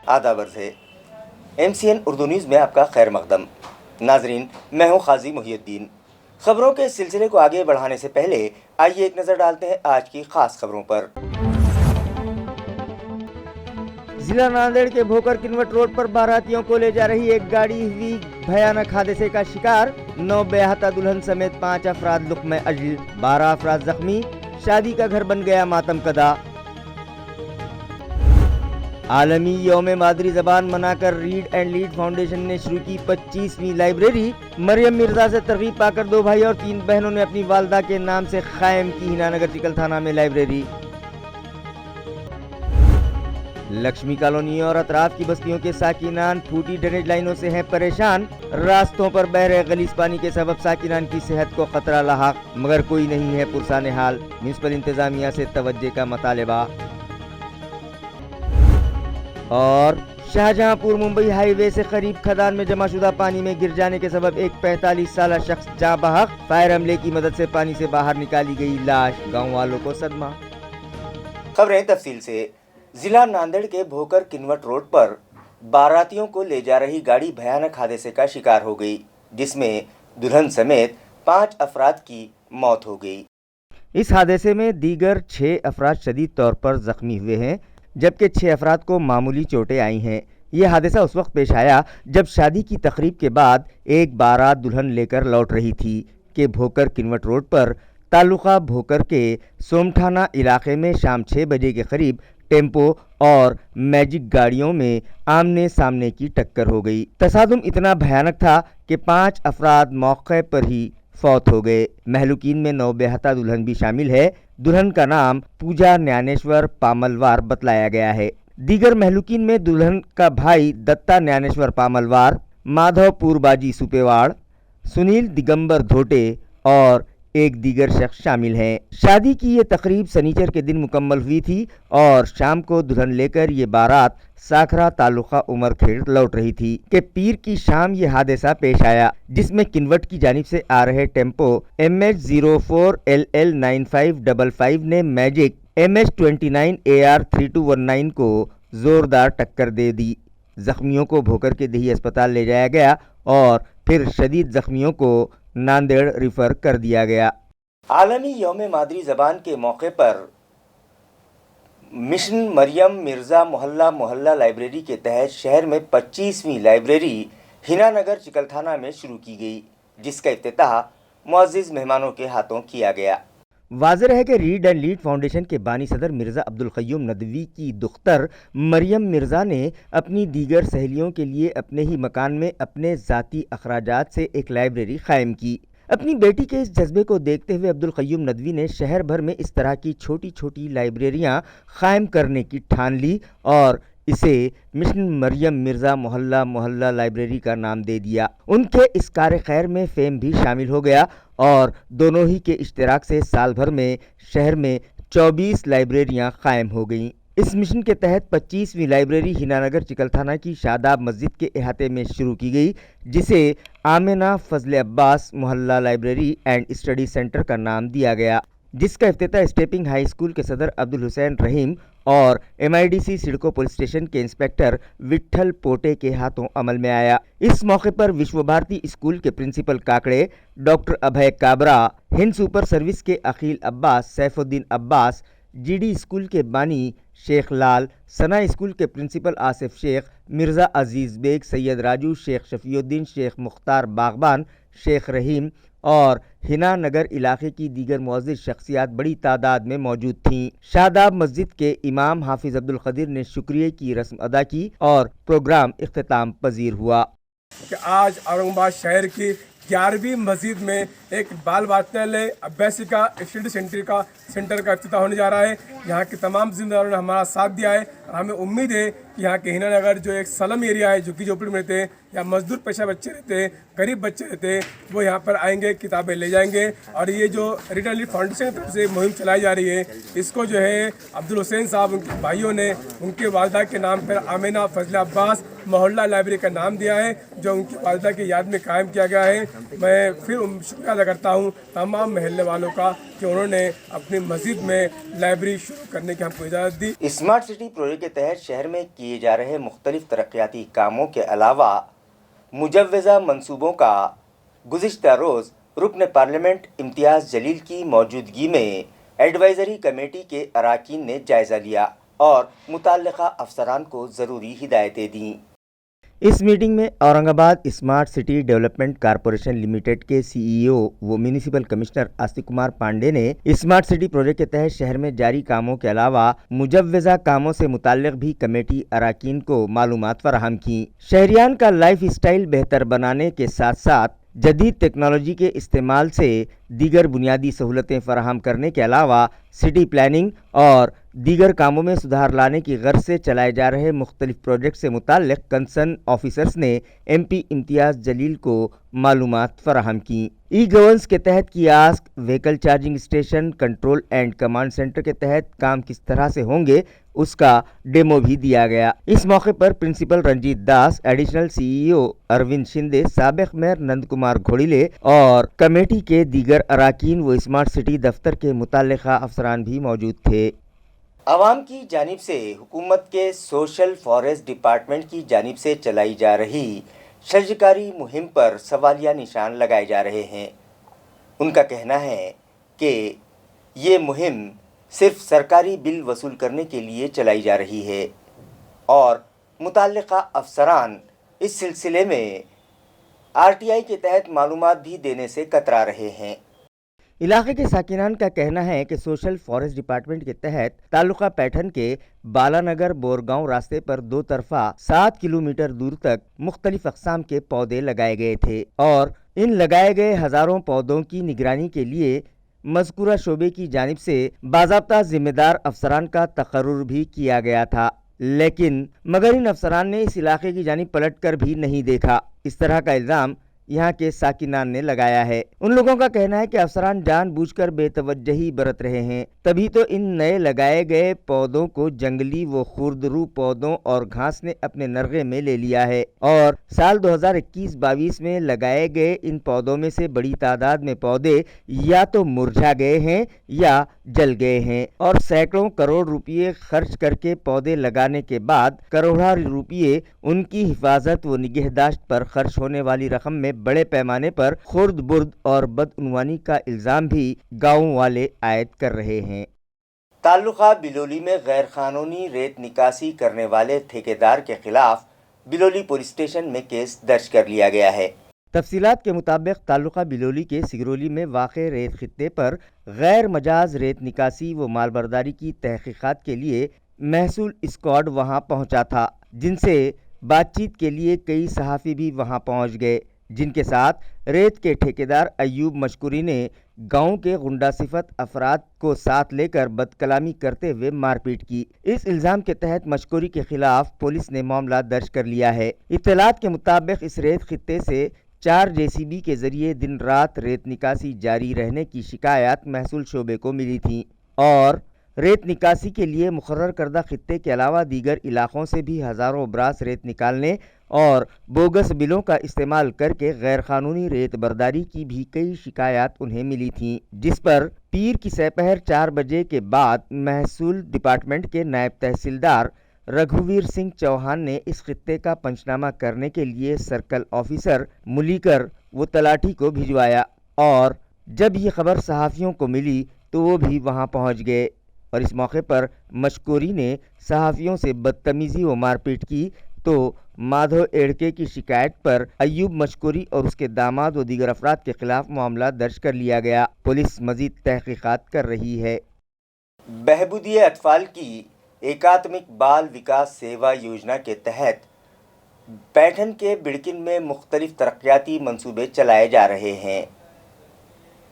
आदाब अर्ज़ है। MCN उर्दू न्यूज़ में आपका खैर मकदम। नाजरीन, मैं हूँ काजी मुहियुद्दीन। खबरों के सिलसिले को आगे बढ़ाने से पहले आइए एक नज़र डालते हैं आज की खास खबरों पर। जिला नांदेड़ के भोकर किनवट रोड पर बारातियों को ले जा रही एक गाड़ी हुई भयानक हादसे का शिकार। 9 बेहता दुल्हन समेत 5 अफराद लुक़्मे अजल, 12 अफराद जख्मी। शादी का घर बन गया मातम कदा। आलमी यौम मादरी ज़बान मनाकर रीड एंड लीड फाउंडेशन ने शुरू की 25वीं लाइब्रेरी। मरियम मिर्जा से तरगीब पाकर 2 भाई और 3 बहनों ने अपनी वालदा के नाम से कायम की हिनानगर चिकल थाना में लाइब्रेरी। लक्ष्मी कॉलोनी और अतराफ की बस्तियों के साकिनान फूटी ड्रेनेज लाइनों से हैं परेशान। रास्तों पर बह रहे गलीज पानी के सबब साकिनान की सेहत को खतरा लाहक, मगर कोई नहीं है पुरसाने हाल। म्युनिसिपल इंतजामिया से तवज्जे का मुतालबा। और शाहजहांपुर मुंबई हाईवे से करीब खदान में जमाशुदा पानी में गिर जाने के सबब एक 45 साल शख्स जाँ बहक। फायर अमले की मदद से पानी से बाहर निकाली गई लाश, गांव वालों को सदमा। खबरें तफसील से। जिला नांदेड़ के भोकर किनवट रोड पर बारातियों को ले जा रही गाड़ी भयानक हादसे का शिकार हो गई, जिसमें दुल्हन समेत 5 अफराद की मौत हो गई। इस हादसे में दीगर 6 अफराद शदीद तौर पर जख्मी हुए हैं, जबकि 6 अफराद को मामूली चोटें आई हैं। यह हादसा उस वक्त पेश आया जब शादी की तकरीब के बाद एक बारात दुल्हन लेकर लौट रही थी कि भोकर किनवट रोड पर तालुका भोकर के सोमठाना इलाके में शाम 6 बजे के करीब टेम्पो और मैजिक गाड़ियों में आमने सामने की टक्कर हो गई। तसादुम इतना भयानक था कि 5 अफराद मौके पर ही फौत हो गए। महलूकीन में 9 बेहता दुल्हन भी शामिल है। दुल्हन का नाम पूजा ज्ञानेश्वर पामलवार बतलाया गया है। दीगर महलूकीन में दुल्हन का भाई दत्ता ज्ञानेश्वर पामलवार, माधव पूरबाजी सुपेवाड़, सुनील दिगंबर धोटे और एक दीगर शख्स शामिल हैं। शादी की ये तकरीब सनीचर के दिन मुकम्मल हुई थी और शाम को दुल्हन लेकर ये बारात साखरा तालुका उमरखेड़ लौट रही थी कि पीर की शाम ये हादसा पेश आया, जिसमें किनवट की जानिब से आ रहे टेम्पो MH04LL9555 ने मैजिक MH29AR3219 को जोरदार टक्कर दे दी। जख्मियों को भोकर के दही अस्पताल ले जाया गया और फिर शदीद जख्मियों को नांदेड़ रिफर कर दिया गया। आलमी यौम मादरी ज़बान के मौके पर मिशन मरियम मिर्ज़ा मोहल्ला लाइब्रेरी के तहत शहर में 25वीं लाइब्रेरी हिनानगर चिकलथाना में शुरू की गई, जिसका इफ्तिताह मुअज़्ज़िज़ मेहमानों के हाथों किया गया। वाज़ेह है कि रीड एंड लीड फाउंडेशन के बानी सदर मिर्ज़ा अब्दुल क़य्यूम नदवी की दुख्तर मरियम मिर्ज़ा ने अपनी दीगर सहेलियों के लिए अपने ही मकान में अपने ज़ाती अखराजात से एक लाइब्रेरी कायम की। अपनी बेटी के इस जज्बे को देखते हुए अब्दुल क़य्यूम नदवी ने शहर भर में इस तरह की छोटी छोटी लाइब्रेरियां कायम करने की ठान ली और इसे मिशन मरियम मिर्ज़ा मोहल्ला लाइब्रेरी का नाम दे दिया। उनके इस कार्य खैर में फेम भी शामिल हो गया और दोनों ही के इश्तिराक से साल भर में शहर में 24 लाइब्रेरियां कायम हो गईं। इस मिशन के तहत 25वीं लाइब्रेरी हिनानगर चिकलथाना की शादाब मस्जिद के अहाते में शुरू की गई, जिसे आमिना फजले अब्बास मोहल्ला लाइब्रेरी एंड स्टडी सेंटर का नाम दिया गया, जिसका इफ्तिताह स्टेपिंग हाई स्कूल के सदर अब्दुल हुसैन रहीम और MIDC सिडको पुलिस स्टेशन के इंस्पेक्टर विट्ठल पोटे के हाथों अमल में आया। इस मौके पर विश्व भारती स्कूल के प्रिंसिपल काकड़े डॉक्टर अभय काबरा, हिंद सुपर सर्विस के अकील अब्बास, सैफुद्दीन अब्बास, GD स्कूल के बानी शेख लाल, सना स्कूल के प्रिंसिपल आसिफ शेख, मिर्ज़ा अजीज़ बेग, सैयद राजू, शेख शफीउद्दीन, शेख मुख्तार बागबान, शेख रहीम और हिना नगर इलाके की दीगर मुअज़्ज़िज़ शख्सियात बड़ी तादाद में मौजूद थीं। शादाब मस्जिद के इमाम हाफिज़ अब्दुल क़दीर ने शुक्रिया की रस्म अदा की और प्रोग्राम इख्तिताम पजीर हुआ। कि आज औरंगाबाद शहर की 11वीं मस्जिद में एक बाल वाचनालय अभ्यासिका स्टडी सेंटर का इफ्तिताह होने जा रहा है। यहाँ के तमाम जिम्मेदारों ने हमारा साथ दिया है। हमें उम्मीद है कि यहाँ के हिनानगर जो एक स्लम एरिया है, झुग्गी झोपड़ी में रहते हैं या मजदूर पेशा बच्चे रहते हैं, गरीब बच्चे रहते हैं, वो यहाँ पर आएंगे, किताबें ले जाएंगे। और ये जो रीड एंड लीड फाउंडेशन की तरफ से मुहिम चलाई जा रही है, इसको जो है अब्दुल हुसैन साहब उनके भाइयों ने उनके वालदा के नाम पर आमिना फजले अब्बास मोहल्ला लाइब्रेरी का नाम दिया है, जो उनकी वालदा की याद में कायम किया गया है। मैं फिर शुक्रिया अदा करता हूँ तमाम महल्ले वालों का कि उन्होंने अपनी मस्जिद में लाइब्रेरी शुरू करने की हमको इजाज़त दी। स्मार्ट सिटी प्रोजेक्ट के तहत शहर में किए کیے جا رہے مختلف ترقیاتی کاموں کے علاوہ مجوزہ منصوبوں کا گزشتہ روز رکن پارلیمنٹ امتیاز جلیل کی موجودگی میں ایڈوائزری کمیٹی کے اراکین نے جائزہ لیا اور متعلقہ افسران کو ضروری ہدایتیں دیں۔ اس میٹنگ میں اورنگ آباد smart city development corporation limited کے سی ای او و میونسپل کمشنر آستک کمار پانڈے نے اسمارٹ سٹی پروجیکٹ کے تحت شہر میں جاری کاموں کے علاوہ مجوزہ کاموں سے متعلق بھی کمیٹی اراکین کو معلومات فراہم کی۔ شہریان کا لائف اسٹائل بہتر بنانے کے ساتھ ساتھ جدید ٹیکنالوجی کے استعمال سے دیگر بنیادی سہولتیں فراہم کرنے کے علاوہ سٹی پلاننگ اور دیگر کاموں میں سدھار لانے کی غرض سے چلائے جا رہے مختلف پروجیکٹ سے متعلق کنسرن آفیسرز نے ایم پی امتیاز جلیل کو معلومات فراہم کی۔ ای گورننس کے تحت kiosk, vehicle charging station, control and command centre کے تحت کام کس طرح سے ہوں گے اس کا ڈیمو بھی دیا گیا۔ اس موقع پر پرنسپل رنجیت داس، ایڈیشنل سی ای او اروند شندے، سابق میئر نند کمار گھوڑیلے اور کمیٹی کے دیگر اراکین و اسمارٹ سٹی دفتر کے متعلقہ افسران بھی موجود تھے۔ عوام کی جانب سے حکومت کے سوشل فارسٹ ڈپارٹمنٹ کی جانب سے چلائی جا رہی شجرکاری مہم پر سوالیہ نشان لگائے جا رہے ہیں۔ ان کا کہنا ہے کہ یہ مہم صرف سرکاری بل وصول کرنے کے لیے چلائی جا رہی ہے اور متعلقہ افسران اس سلسلے میں آر ٹی آئی کے تحت معلومات بھی دینے سے کترا رہے ہیں۔ علاقے کے ساکنان کا کہنا ہے کہ سوشل فارسٹ ڈپارٹمنٹ کے تحت تعلقہ پیٹھن کے بالانگر بورگاؤں راستے پر دو طرفہ 7 کلومیٹر دور تک مختلف اقسام کے پودے لگائے گئے تھے اور ان لگائے گئے ہزاروں پودوں کی نگرانی کے لیے مذکورہ شعبے کی جانب سے باضابطہ ذمہ دار افسران کا تقرر بھی کیا گیا تھا، لیکن مگر ان افسران نے اس علاقے کی جانب پلٹ کر بھی نہیں دیکھا۔ اس طرح کا الزام یہاں کے ساکنان نے لگایا ہے۔ ان لوگوں کا کہنا ہے کہ افسران جان بوجھ کر بے توجہی برت رہے ہیں، تبھی تو ان نئے لگائے گئے پودوں کو جنگلی و خوردرو پودوں اور گھاس نے اپنے نرغے میں لے لیا ہے اور سال 2021-22 میں لگائے گئے ان پودوں میں سے بڑی تعداد میں پودے یا تو مرجھا گئے ہیں یا جل گئے ہیں اور سینکڑوں کروڑ روپے خرچ کر کے پودے لگانے کے بعد کروڑوں روپے ان کی حفاظت و نگہداشت پر خرچ ہونے والی رقم میں بڑے پیمانے پر خرد برد اور بدعنوانی کا الزام بھی گاؤں والے عائد کر رہے ہیں۔ تعلقہ بلولی میں غیر قانونی ریت نکاسی کرنے والے ٹھیکیدار کے خلاف بلولی پولیس اسٹیشن میں کیس درج کر لیا گیا ہے۔ تفصیلات کے مطابق تعلقہ بلولی کے سگرولی میں واقع ریت خطے پر غیر مجاز ریت نکاسی و مال برداری کی تحقیقات کے لیے محصول اسکواڈ وہاں پہنچا تھا، جن سے بات چیت کے لیے کئی صحافی بھی وہاں پہنچ گئے، جن کے ساتھ ریت کے ٹھیکیدار ایوب مشکوری نے گاؤں کے غنڈہ صفت افراد کو ساتھ لے کر بد کلامی کرتے ہوئے مار پیٹ کی۔ اس الزام کے تحت مشکوری کے خلاف پولیس نے معاملہ درج کر لیا ہے۔ اطلاعات کے مطابق اس ریت خطے سے 4 JCB کے ذریعے دن رات ریت نکاسی جاری رہنے کی شکایات محصول شعبے کو ملی تھیں اور ریت نکاسی کے لیے مقرر کردہ خطے کے علاوہ دیگر علاقوں سے بھی ہزاروں براس ریت نکالنے اور بوگس بلوں کا استعمال کر کے غیر قانونی ریت برداری کی بھی کئی شکایات انہیں ملی تھیں، جس پر پیر کی سپہر 4 بجے کے بعد محصول ڈپارٹمنٹ کے نائب تحصیلدار رگھوویر سنگھ چوہان نے اس خطے کا پنچنامہ کرنے کے لیے سرکل آفیسر ملیکر و تلاٹھی کو بھجوایا اور جب یہ خبر صحافیوں کو ملی تو وہ بھی وہاں پہنچ گئے اور اس موقع پر مشکوری نے صحافیوں سے بدتمیزی و مار پیٹ کی تو مادھو ایڑکے کی شکایت پر ایوب مشکوری اور اس کے داماد و دیگر افراد کے خلاف معاملہ درج کر لیا گیا۔ پولیس مزید تحقیقات کر رہی ہے۔ بہبودی اطفال کی ایکاتمک بال وکاس سیوا یوجنا کے تحت پیٹھن کے بڑکن میں مختلف ترقیاتی منصوبے چلائے جا رہے ہیں۔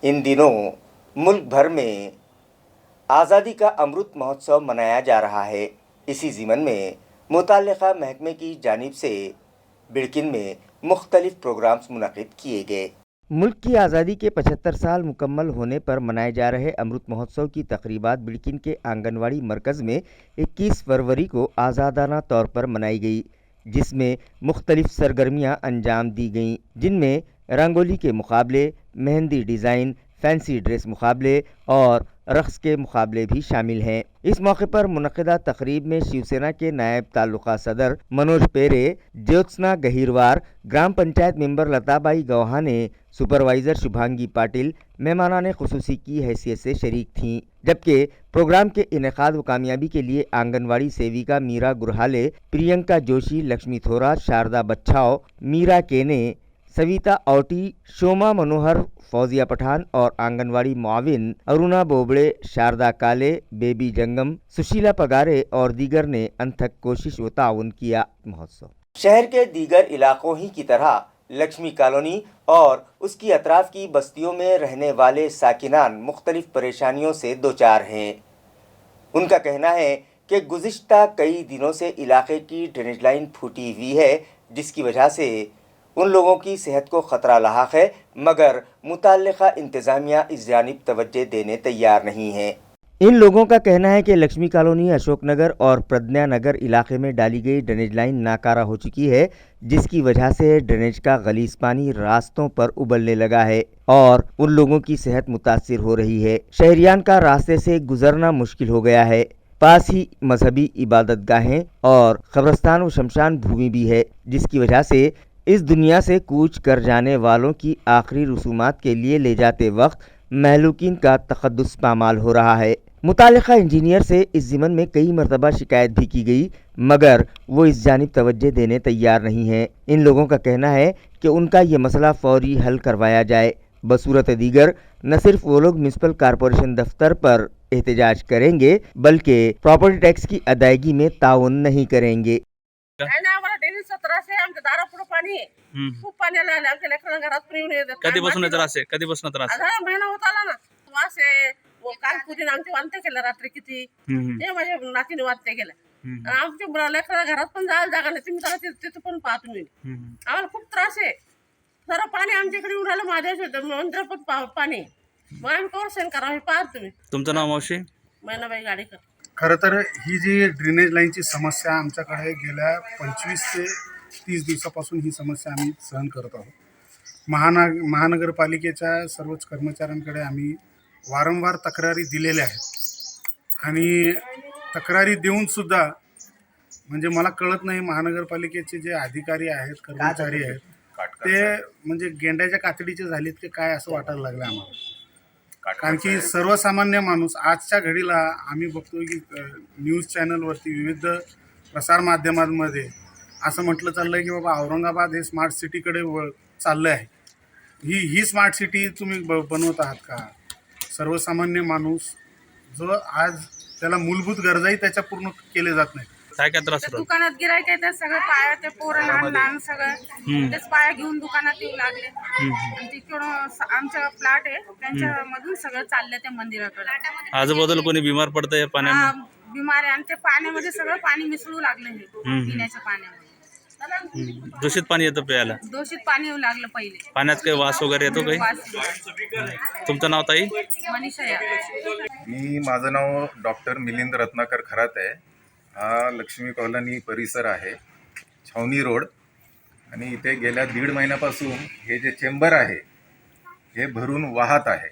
ان دنوں ملک بھر میں آزادی کا امرت مہوتسو منایا جا رہا ہے۔ اسی ضمن میں متعلقہ محکمے کی جانب سے بڑکن میں مختلف پروگرامز منعقد کیے گئے۔ ملک کی آزادی کے 75 سال مکمل ہونے پر منائے جا رہے امرت مہوتسو کی تقریبات بڑکن کے آنگن واڑی مرکز میں 21 فروری کو آزادانہ طور پر منائی گئی، جس میں مختلف سرگرمیاں انجام دی گئیں، جن میں رنگولی کے مقابلے، مہندی ڈیزائن، फैंसी ड्रेस मुकाबले और रक्स के मुकाबले भी शामिल हैं। इस मौके पर मुनक्किदा तकरीब में शिवसेना के नायब तालुका सदर मनोज पेरे, ज्योत्सना गहीरवार, ग्राम पंचायत मेंबर लताबाई गौहाने, सुपरवाइजर शुभांगी पाटिल मेहमानाने खुसूसी की हैसियत से शरीक थीं। जबकि प्रोग्राम के इनेकाद व कामयाबी के लिए आंगनवाड़ी सेविका मीरा गुरहाले, प्रियंका जोशी, लक्ष्मी थोरा, शारदा बच्छाओ, मीरा केने, सविता औटी, शोमा मनोहर, फौजिया पठान और आंगनवाड़ी मुआविन अरुणा बोबड़े, शारदा काले, बेबी जंगम, सुशीला पगारे और दीगर ने अनथक कोशिश व ताउन किया। महोत्सव शहर के दीगर इलाकों ही की तरह लक्ष्मी कॉलोनी और उसकी अतराफ की बस्तियों में रहने वाले साकिनान मुख्तलिफ परेशानियों से दो चार हैं। उनका कहना है कि गुज़िश्ता कई दिनों से इलाके की ड्रेनेज लाइन फूटी हुई है, जिसकी वजह से उन लोगों की सेहत को ख़तरा लाहक है, मगर मुतल्लिका इंतज़ामिया इस जानिब तवज्जो देने तैयार नहीं है। इन लोगों का कहना है कि लक्ष्मी कॉलोनी, अशोकनगर और प्रज्ञा नगर इलाके में डाली गई ड्रेनेज लाइन नाकारा हो चुकी है, जिसकी वजह से ड्रेनेज का गलीज पानी रास्तों पर उबलने लगा है और उन लोगों की सेहत मुतासिर हो रही है। शहरियान का रास्ते से गुजरना मुश्किल हो गया है। पास ही मजहबी इबादत गाहें और कब्रस्तान व शमशान भूमि भी है, जिसकी वजह से इस दुनिया से कूच कर जाने वालों की आखिरी रसूमात के लिए ले जाते वक्त महलूकीन का तखद्दुस पामाल हो रहा है। मुतालिका इंजीनियर से इस ज़िमन में कई मरतबा शिकायत भी की गई, मगर वो इस जानिब तवज्जो देने तैयार नहीं है। इन लोगों का कहना है कि उनका ये मसला फौरी हल करवाया जाए। बसूरत दीगर न सिर्फ वो लोग म्यूनसिपल कॉरपोरेशन दफ्तर पर एहतजाज करेंगे, बल्कि प्रॉपर्टी टैक्स की अदायगी में ताउन नहीं करेंगे। आम्हाला डेली 1700 आमच्या दारापुढे पाणी आहे. खूप पाणी आलं आमच्या लेकरांना घरात पण येऊन येतात. कधीपासून त्रास आहे? कधीपासून त्रास आहे? आता महिना होत आला ना. वास आहे. काल पुरीने आमचे वांते केलं रात्री किती. ते माझ्या नातीने वांते केलं. आमच्या लेकरांना घरात पण जायला जागा नाही. तुम्ही जरा तिथं पण पाहा तुम्ही. आम्हाला खूप त्रास आहे. जरा पाणी आमच्या इकडे येऊन राहिलं महादेव मंदिर पण पाणी. मग आम्ही कवर सहन करावं हे पाहा तुम्ही. तुमचं नाव मावशी? महिनाबाई गाडीकर. खरं तर ही जी ड्रेनेज लाईनची समस्या आमच्याकडे गेल्या 25 ते 30 दिवसापासून ही समस्या आम्ही सहन करत आहोत। महानगरपालिकेच्या सर्वच कर्मचाऱ्यांकडे आम्ही वारंवार तक्रारी दिलेल्या आहेत आणि तक्रारी देऊनसुद्धा म्हणजे मला कळत नाही महानगरपालिकेचे जे अधिकारी आहेत, कर्मचारी आहेत ते म्हणजे गेंड्याच्या कातडीचे झालेत की काय असं वाटायला लागलं आम्हाला। कारण की सर्वसामान्य माणूस आजच्या घडीला आम्ही बघतोय की न्यूज चॅनलवरती विविध प्रसारमाध्यमांमध्ये असं म्हटलं चाललं आहे की बाबा औरंगाबाद हे स्मार्ट सिटीकडे चाललं आहे। ही स्मार्ट सिटी तुम्ही बनवत आहात का? सर्वसामान्य माणूस जो आज त्याला मूलभूत गरजाही त्याच्या पूर्ण केले जात नाही। काय काय त्रास होतो? दुकानात गिरायक आहे, सगळं पाया ते पोरं लहान लहान सगळं तेच पाया घेऊन दुकानात येऊ लागले आणि तिकडं आमचा प्लॉट आहे त्यांच्यामधून सगळं चाललंय त्या मंदिराकडे। आजूबाजूला कोणी बिमार पडतंय पाण्यामुळे? बिमार आहे आणि ते पाण्यामध्ये सगळं पाणी मिसळू लागलं हे पिण्याच्या पाण्यामध्ये। दूषित पाणी येतं प्यायला? दूषित पाणी येऊ लागलं पहिले। पाण्यात काही वास वगैरे येतो काही? तुमचं नाव ताई? मनीषा यादव। माझं नाव डॉक्टर मिलिंद रत्नाकर खरात आहे। हा लक्ष्मी कॉलनी परिसर आहे, छावनी रोड, आणि इथे गेल्या 1.5 महिन्यापासून हे जे चेंबर आहे हे भरून वाहत आहे।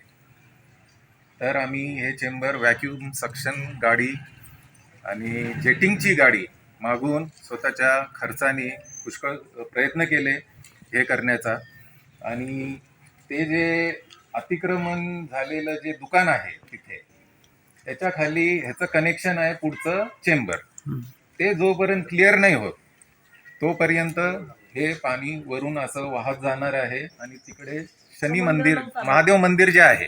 तर आम्ही हे चेंबर व्हॅक्यूम सक्शन गाडी आणि जेटिंगची गाडी मागून स्वतःच्या खर्चाने पुष्कळ प्रयत्न केले हे करण्याचा, आणि ते जे अतिक्रमण झालेलं जे दुकान आहे तिथे त्याच्या खाली ह्याचं कनेक्शन आहे पुढचं चेंबर, ते जोपर्यंत क्लिअर नाही होत तोपर्यंत हे पाणी वरून असं वाहत जाणार आहे आणि तिकडे शनी मंदिर, महादेव मंदिर जे आहे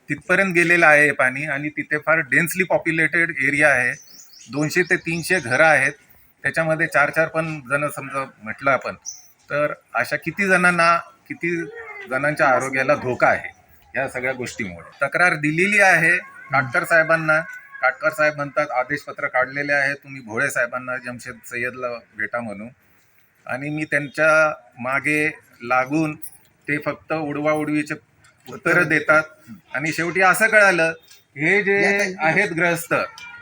तिथपर्यंत गेलेलं आहे पाणी, आणि तिथे फार डेन्सली पॉप्युलेटेड एरिया आहे। 200 ते 300 घरं आहेत, त्याच्यामध्ये 4-4 पण जण समजा म्हटलं आपण तर अशा किती जणांच्या आरोग्याला धोका आहे या सगळ्या गोष्टीमुळे। तक्रार दिलेली आहे काटकर साहेबांना। काटकर साहेब म्हणतात आदेशपत्र काढलेले आहे, तुम्ही भोळे साहेबांना, जमशेद सय्यदला भेटा म्हणून, आणि मी त्यांच्या मागे लागून ते फक्त उडवाउडवीचे उत्तरं देतात। आणि शेवटी असं कळालं हे जे आहेत ग्रस्त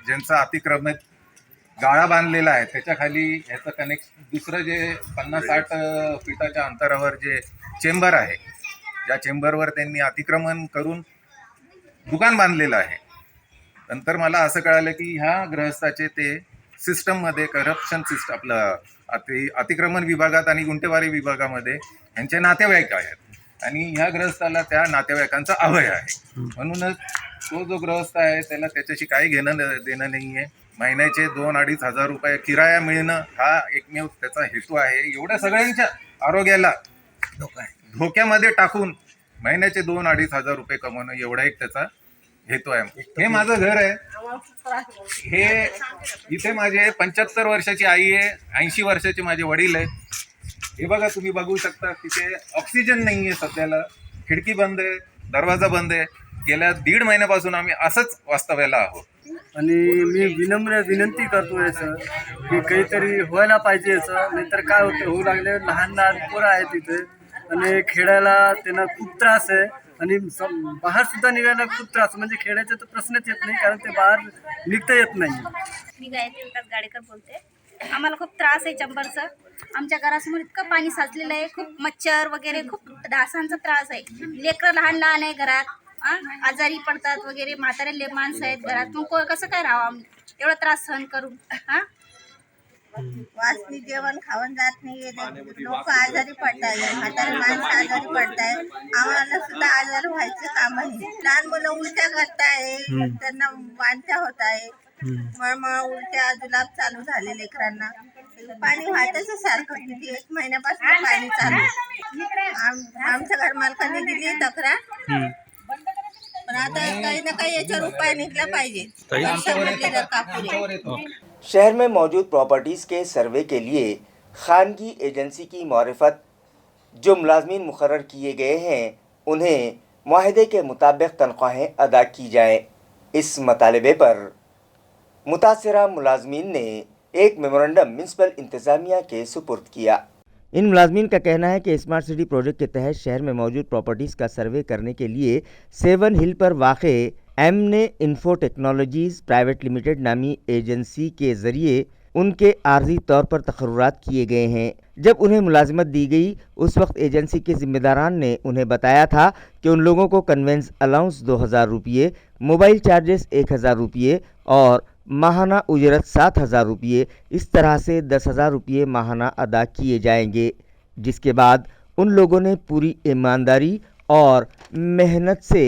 ज्यांचा अतिक्रमित गाळा बांधलेला आहे त्याच्या खाली ह्याचं कनेक्शन दुसरं जे 50-60 फीटाच्या अंतरावर जे चेंबर आहे ज्या चेंबरवर त्यांनी अतिक्रमण करून दुकान बांधलेलं आहे. नंतर मला असं कळालं की ह्या गृहस्थाचे ते सिस्टममध्ये करप्शन सिस्टम आपलं अतिक्रमण विभागात आणि गुंठेवारी विभागामध्ये यांचे नातेवाईक आहेत आणि ह्या गृहस्थाला त्या नातेवाईकांचा अभय आहे. म्हणूनच तो जो गृहस्थ आहे त्याला त्याच्याशी काही घेणं देणं नाही आहे. महिन्याचे 2-2.5 हजार रुपये किराया मिळणं हा एकमेव त्याचा हेतू आहे. एवढ्या सगळ्यांच्या आरोग्याला धोक्यामध्ये टाकून महिन्याचे 2-2.5 हजार रुपये कमवणं एवढा एक त्याचा हेतू आहे. हे माझं घर आहे. हे इथे माझे 75 वर्षाची आई आहे, 80 वर्षाचे माझे वडील आहे. हे बघा, तुम्ही बघू शकता तिथे ऑक्सिजन नाही आहे सध्याला. खिडकी बंद आहे, दरवाजा बंद आहे. गेल्या 1.5 महिन्यापासून आम्ही असंच वास्तव्याला आहोत. आणि मी विनम्र विनंती करतो याचं की काहीतरी व्हायला पाहिजे याचं, नाहीतर काय होतं होऊ लागले. लहान लहान पोरं आहेत तिथे आणि खेळायला त्यांना खूप त्रास आहे आणि बाहेर सुद्धा निघायला खूप त्रास. म्हणजे खेळायचा तर प्रश्नच येत नाही, कारण ते बाहेर निघता येत नाही. मी गायत्री विकास गाडेकर बोलते. आम्हाला खूप त्रास आहे चंबरचा. आमच्या घरासमोर इतकं पाणी साचलेलं आहे, खूप मच्छर वगैरे, खूप डासांचा त्रास आहे. लेकरं लहान लहान आहे घरात, आजारी पडतात वगैरे, म्हातारे माणसं आहेत घरात. मग कसं काय राहावं आम्ही एवढा त्रास सहन करून? वासनी जेवण खाऊन जात नाही, लोक आजारी पडताय, म्हातारे माणसं आजारी पडताय. आम्हाला सुद्धा आजार व्हायचं काम आहे. लहान मुलं उलट्या करताय, त्यांना वांत्या होत आहे, मळमळ उलट्या जुलाब चालू झाले लेकरांना. पाणी वाहतच सारखं किती 1 महिन्यापासून पाणी चालू. आमच्या घर मालकाने दिली तक्रार, पण आता काही ना काही याच्यावर उपाय निघला पाहिजे. शहर में मौजूद प्रॉपर्टीज़ के सर्वे के लिए खानगी एजेंसी की मारिफत जो मुलाजमीन मुकर्रर किए गए हैं उन्हें मुआहदे के मुताबिक तनख्वाहें अदा की जाएँ। इस मतालबे पर मुतासरा मुलाजमीन ने एक मेमोरेंडम म्युनिसिपल इंतज़ामिया के सुपुर्द किया। इन मुलाजमीन का कहना है कि स्मार्ट सिटी प्रोजेक्ट के तहत शहर में मौजूद प्रॉपर्टीज़ का सर्वे करने के लिए 7 हिल पर वाक़े एमने इन्फो टेक्नोलॉजीज़ प्राइवेट लिमिटेड नामी एजेंसी के ज़रिए उनके आर्जी तौर पर तकर्रुरात किए गए हैं। जब उन्हें मुलाजिमत दी गई उस वक्त एजेंसी के ज़िम्मेदारान ने उन्हें बताया था कि उन लोगों को कन्वेंस अलाउंस 2000 रुपये, मोबाइल चार्जेस 1000 रुपये और माहाना उजरत 7000 रुपये, इस तरह से 10,000 रुपये माहाना अदा किए जाएंगे। जिसके बाद उन लोगों ने पूरी ईमानदारी और मेहनत से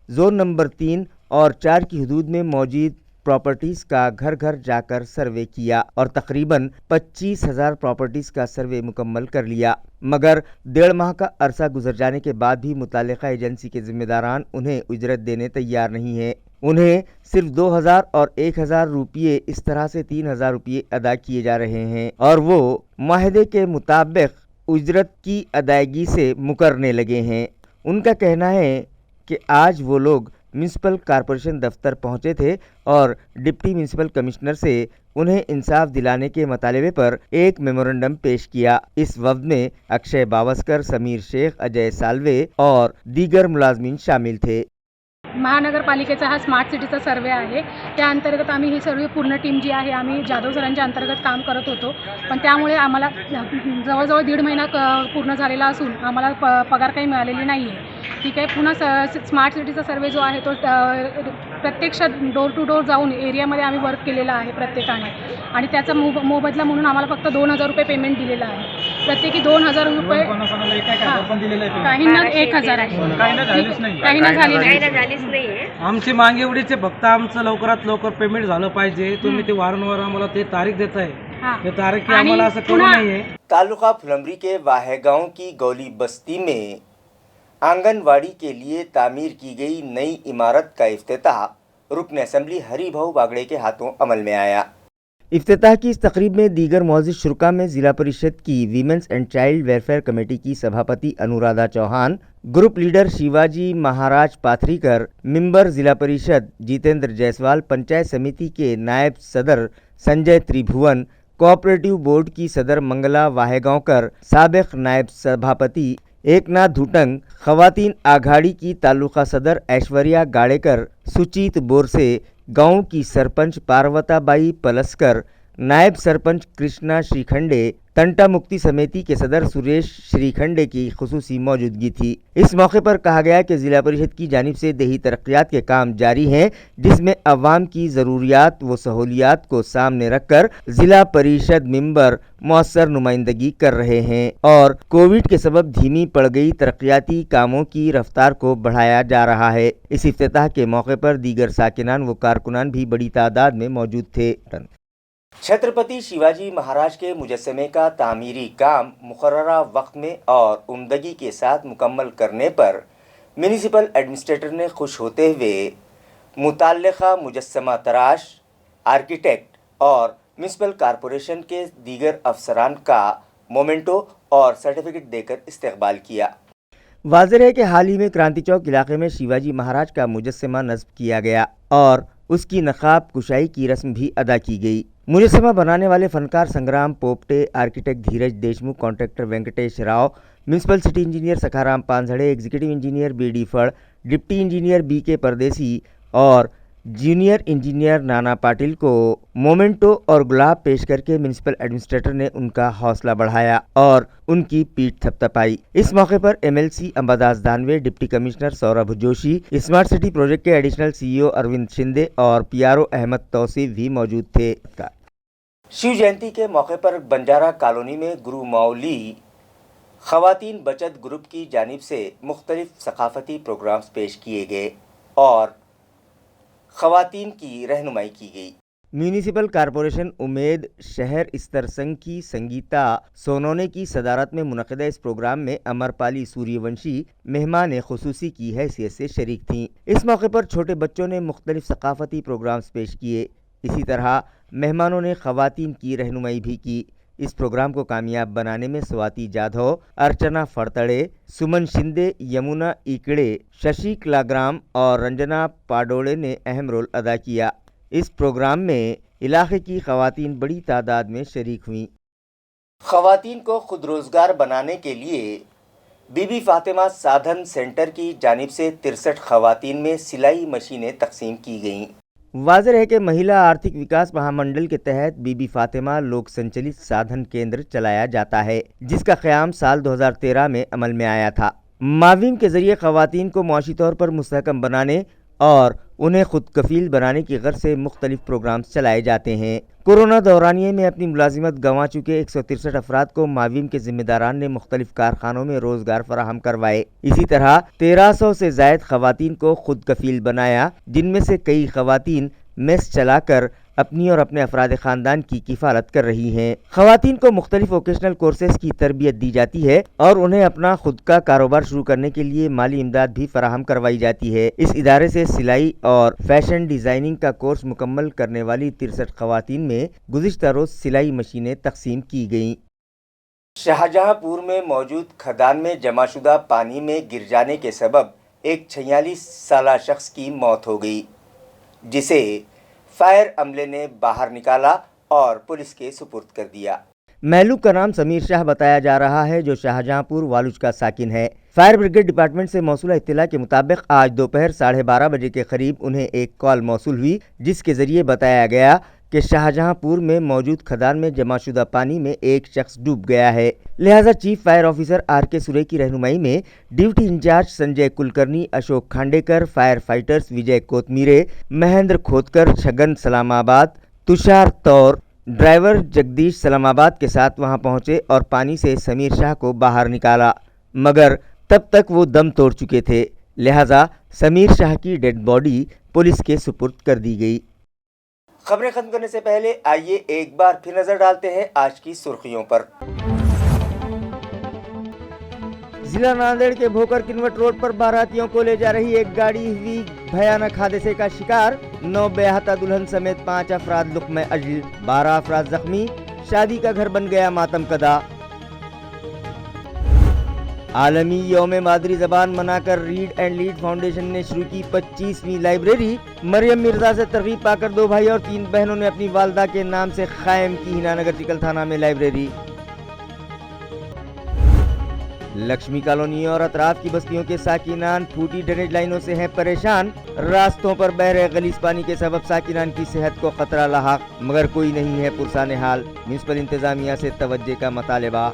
जोन नंबर 3 और 4 की हदूद में मौजूद प्रॉपर्टीज़ का घर घर जाकर सर्वे किया और तकरीबन 25,000 प्रॉपर्टीज़ का सर्वे मुकम्मल कर लिया। मगर 1.5 माह का अरसा गुजर जाने के बाद भी मुतालिका एजेंसी के ज़िम्मेदारान उन्हें उजरत देने तैयार नहीं है। उन्हें सिर्फ 2000 और 1000 रुपये, इस तरह से 3000 रुपये अदा किए जा रहे हैं और वो माहदे के मुताबिक उजरत की अदायगी से मुकरने लगे हैं। उनका कहना है कि आज वो लोग म्यूनसिपल कॉरपोरेशन दफ्तर पहुंचे थे और डिप्टी म्यूनसिपल कमिश्नर से उन्हें इंसाफ दिलाने के मतालबे पर एक मेमोरेंडम पेश किया। इस वफ्द में अक्षय बावस्कर, समीर शेख, अजय साल्वे और दीगर मुलाजमीन शामिल थे। महानगरपालिकेचा हा स्मार्ट सिटीचा सर्वे आहे। त्या अंतर्गत आम्ही ही सर्व पूर्ण टीम जी आहे आम्ही जाधव सरांच्या अंतर्गत काम करत होतो, पण त्यामुळे आम्हाला जवळजवळ 1.5 महिना पूर्ण झालेला असून आम्हाला पगार काही मिळालेली नाही आहे। ठीक आहे, पुन्हा स्मार्ट सिटीचा सर्वे जो आहे तो प्रत्यक्ष डोर टू डोर जाऊन एरियामध्ये आम्ही वर्क केलेला आहे प्रत्येकाने, आणि त्याचा मोबदला म्हणून आम्हाला फक्त 2000 रुपये पेमेंट दिलेलं आहे। प्रत्येकी 2000 रुपये, काहींना 1000 आहे, काहींना झालीच नाही। आमची मागणी एवढीच आहे, फक्त आमचं लवकरात लवकर पेमेंट झालं पाहिजे। तुम्ही ते वारंवार आम्हाला ते तारीख देताय, ते तारीख आम्हाला असं करू नाहीये। तालुका फुलंब्री के वाहे गांव की गौली बस्ती में आंगनवाड़ी के लिए तामीर की गई नई इमारत का इफ्तिताह रुकन असम्बली हरिभाऊ बागड़े के हाथों अमल में आया। इफ्तिताह की इस तकरीब में दीगर मौजूद शुरका में ज़िला परिषद की women's and child welfare committee की सभापति Anuradha Chauhan, group leader Shivaji Maharaj Pathrikar, member ज़िला परिषद जितेंद्र जायसवाल, पंचायत समिति के नायब सदर संजय त्रिभुवन, कोऑपरेटिव बोर्ड की सदर मंगला वाहेगांवकर, साबिक नायब सभापति एकनाथ धुटंग, खवातीन आघाड़ी की तालुका सदर ऐश्वर्या गाड़ेकर, सुचीत बोरसे, गांव की सरपंच पार्वताबाई पलस्कर, नायब सरपंच कृष्णा श्रीखंडे, तंटा मुक्ति समिति के सदर सुरेश श्रीखंडे की खुसूसी मौजूदगी थी। इस मौके पर कहा गया कि जिला परिषद की जानिब से देही तरक्यात के काम जारी हैं, जिसमें अवाम की ज़रूरियात व सहूलियात को सामने रखकर जिला परिषद मेंबर मौसर नुमाइंदगी कर रहे हैं और कोविड के सबब धीमी पड़ गई तरक्याती कामों की रफ्तार को बढ़ाया जा रहा है। इस इफ्तिताह के मौके पर दीगर साकिनान व कारकुनान भी बड़ी तादाद में मौजूद थे। छत्रपति शिवाजी महाराज के मुजस्समे का तामीरी काम मुकर्ररा वक्त में और उम्दगी के साथ मुकम्मल करने पर म्यूनिसिपल एडमिनिस्ट्रेटर ने खुश होते हुए मुताल्लिका मुजस्समा तराश, आर्किटेक्ट और म्यूनिसिपल कॉरपोरेशन के दीगर अफसरान का मोमेंटो और सर्टिफिकेट देकर इस्तकबाल किया। वाज़ेह है कि हाल ही में क्रांति चौक इलाके में शिवाजी महाराज का मुजस्समा नस्ब किया गया और उसकी नकाब कुशाई की रस्म भी अदा की गई। मुजस्समा बनाने वाले फनकार Sangram Popate, architect Dhiraj Deshmukh, contractor Venkatesh Rao, municipal city engineer Sakharam Panjhade, executive engineer B D. Phad, deputy engineer B K. Pardeshi और जूनियर इंजीनियर नाना पाटिल को मोमेंटो और गुलाब पेश करके म्यूनिसिपल एडमिनिस्ट्रेटर ने उनका हौसला बढ़ाया और उनकी पीठ थपथपाई। इस मौके पर MLC Ambadas Danve, deputy commissioner Saurabh Joshi, smart city project के एडिशनल सीईओ अरविंद शिंदे और पीआरओ अहमद तौसीफ भी मौजूद थे। शिव जयंती के मौके पर बंजारा कॉलोनी में गुरु मौली खवातीन बचत ग्रुप की जानिब से मुख्तलिफ सकाफती प्रोग्राम्स पेश किए गए और खवातीन की रहनुमाई की गई। म्यूनिसिपल कॉरपोरेशन उमेद शहर स्तर संघ की संगीता सोनोने की सदारत में मुनक़िदा इस प्रोग्राम में अमरपाली सूर्यवंशी मेहमान खुसूसी की हैसियत से शरीक थीं। इस मौके पर छोटे बच्चों ने मुख्तलिफ सकाफती प्रोग्राम्स पेश किए। इसी तरह मेहमानों ने खवातीन की रहनुमाई भी की। इस प्रोग्राम को कामयाब बनाने में स्वाति जाधव, अर्चना फड़तड़े, सुमन शिंदे, यमुना इकड़े, शशि क्लाग्राम और रंजना पाडोड़े ने अहम रोल अदा किया। इस प्रोग्राम में इलाके की खवातीन बड़ी तादाद में शरीक हुईं। खवातीन को खुद रोजगार बनाने के लिए बीबी फातिमा साधन सेंटर की जानिब से 63 खवातीन में सिलाई मशीनें तकसीम की गईं। वाज़ेह है कि महिला आर्थिक विकास महामंडल के तहत बीबी फातिमा लोक संचलित साधन केंद्र चलाया जाता है, जिसका क़याम साल 2013 में अमल में आया था। माविन के जरिए खवातीन को मुआशी तौर पर मुस्तहकम बनाने और उन्हें खुद कफील बनाने की गर्ज से मुख्तलिफ प्रोग्राम्स चलाए जाते हैं। कोरोना दौरानिये में अपनी मुलाजिमत गंवा चुके 163 अफराद को माविन के जिम्मेदारान ने मुख्तलिफ कारखानों में रोजगार फराहम करवाए। इसी तरह 1300 से जायद खवातीन को खुद कफील बनाया, जिनमें से कई खवातीन मेस चलाकर अपनी और अपने अफराद ख़ानदान की किफ़ालत कर रही हैं। खवातीन को मुख्तलिफ वोकेशनल कोर्सेज की तरबियत दी जाती है और उन्हें अपना खुद का कारोबार शुरू करने के लिए माली इमदाद भी फराहम करवाई जाती है। इस इदारे से सिलाई और फैशन डिज़ाइनिंग का कोर्स मुकम्मल करने वाली 63 खवातीन में गुज़िश्ता रोज़ सिलाई मशीनें तकसीम की गईं। शाहजहांपुर में मौजूद खदान में जमाशुदा पानी में गिर जाने के सबब एक 46 साला शख्स की मौत हो गई, जिसे फायर अमले ने बाहर निकाला और पुलिस के सुपुर्द कर दिया। महलूक का नाम समीर शाह बताया जा रहा है, जो शाहजहांपुर वालुज का साकिन है। फायर ब्रिगेड डिपार्टमेंट से मौसूला इत्तला के मुताबिक आज दोपहर 12:30 बजे के करीब उन्हें एक कॉल मौसूल हुई, जिसके जरिए बताया गया कि शाहजहांपुर में मौजूद खदान में जमाशुदा पानी में एक शख्स डूब गया है। लिहाजा चीफ फायर ऑफिसर आर.के. सुरे की रहनुमाई में duty incharge Sanjay Kulkarni, Ashok Khandekar, firefighters Vijay Kotmire, Mahendra Khotkar, Chhagan Salamabad, Tushar Taur, driver Jagdish Salamabad के साथ वहां पहुंचे और पानी से समीर शाह को बाहर निकाला, मगर तब तक वो दम तोड़ चुके थे। लिहाजा समीर शाह की डेड बॉडी पुलिस के सुपुर्द कर दी गई। खबरें खत्म करने से पहले आइए एक बार फिर नजर डालते हैं आज की सुर्खियों पर। जिला नांदेड़ के भोकर किनवट रोड पर बारातियों को ले जा रही एक गाड़ी हुई भयानक हादसे का शिकार। 9 बेहता दुल्हन समेत 5 अफराद लुक़्मे अजल, 12 अफराद जख्मी। शादी का घर बन गया मातम कदा। आलमी यौम मादरी ज़बान मनाकर रीड एंड लीड फाउंडेशन ने शुरू की 25वीं लाइब्रेरी। मरियम मिर्जा से तरगीब पाकर 2 भाई और 3 बहनों ने अपनी वालदा के नाम से कायम की हिनानगर चिकल थाना में लाइब्रेरी। लक्ष्मी कॉलोनी और अतराफ की बस्तियों के साकिनान फूटी ड्रेनेज लाइनों से हैं परेशान। रास्तों पर बह रहे गलीज पानी के सबब साकिनान की सेहत को खतरा लाहक, मगर कोई नहीं है पुरसाने हाल। म्युनिसिपल इंतजामिया से तवज्जे का मुतालबा।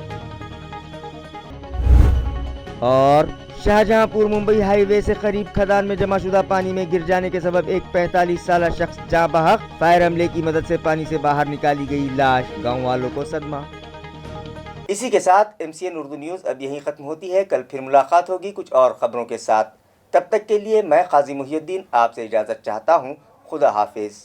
और शाहजहांपुर मुंबई हाईवे से करीब खदान में जमाशुदा पानी में गिर जाने के सबब एक 45 साल शख्स जाँ बहक। फायर अमले की मदद से पानी से बाहर निकाली गई लाश, गांव वालों को सदमा। इसी के साथ MCN उर्दू न्यूज़ अब यहीं ख़त्म होती है। कल फिर मुलाकात होगी कुछ और ख़बरों के साथ। तब तक के लिए मैं काजी मुहियुद्दीन आपसे इजाज़त चाहता हूँ। खुदा हाफिज़।